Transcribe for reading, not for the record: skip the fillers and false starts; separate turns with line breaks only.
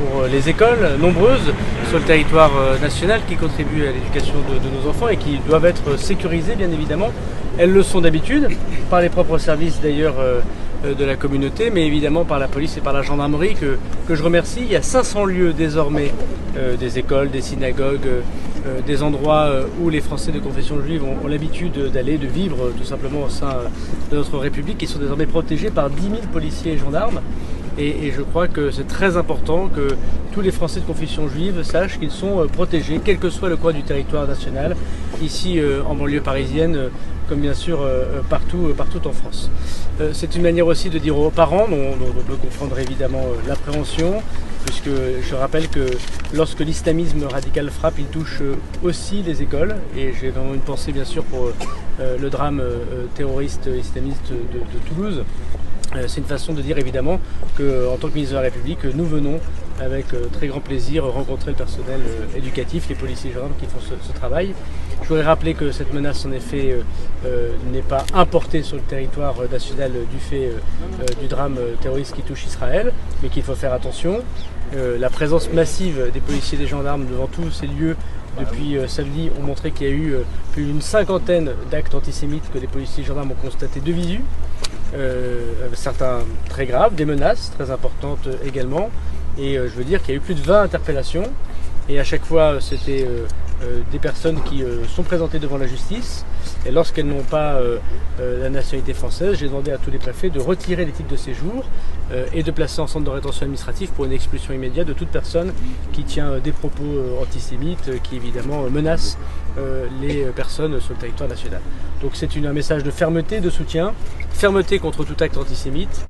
pour les écoles nombreuses sur le territoire national qui contribuent à l'éducation de nos enfants et qui doivent être sécurisées bien évidemment. Elles le sont d'habitude, par les propres services d'ailleurs de la communauté, mais évidemment par la police et par la gendarmerie que je remercie. Il y a 500 lieux désormais, des écoles, des synagogues, des endroits où les Français de confession juive ont l'habitude d'aller, de vivre tout simplement au sein de notre République, qui sont désormais protégés par 10 000 policiers et gendarmes. Et je crois que c'est très important que tous les Français de confession juive sachent qu'ils sont protégés, quel que soit le coin du territoire national, ici en banlieue parisienne, comme bien sûr partout en France. C'est une manière aussi de dire aux parents, dont on peut comprendre évidemment l'appréhension, puisque je rappelle que lorsque l'islamisme radical frappe, il touche aussi les écoles, et j'ai vraiment une pensée bien sûr pour le drame terroriste islamiste de Toulouse. C'est une façon de dire évidemment qu'en tant que ministre de la République, nous venons avec très grand plaisir rencontrer le personnel éducatif, les policiers et gendarmes qui font ce travail. Je voudrais rappeler que cette menace en effet n'est pas importée sur le territoire national du fait du drame terroriste qui touche Israël, mais qu'il faut faire attention. La présence massive des policiers et des gendarmes devant tous ces lieux depuis samedi ont montré qu'il y a eu plus d'une cinquantaine d'actes antisémites que les policiers et gendarmes ont constatés de visu. Certains très graves, des menaces très importantes également, et je veux dire qu'il y a eu plus de 20 interpellations, et à chaque fois c'était des personnes qui sont présentées devant la justice, et lorsqu'elles n'ont pas la nationalité française, j'ai demandé à tous les préfets de retirer les titres de séjour et de placer en centre de rétention administrative pour une expulsion immédiate de toute personne qui tient des propos antisémites qui évidemment menacent les personnes sur le territoire national. Donc c'est un message de fermeté, de soutien, fermeté contre tout acte antisémite.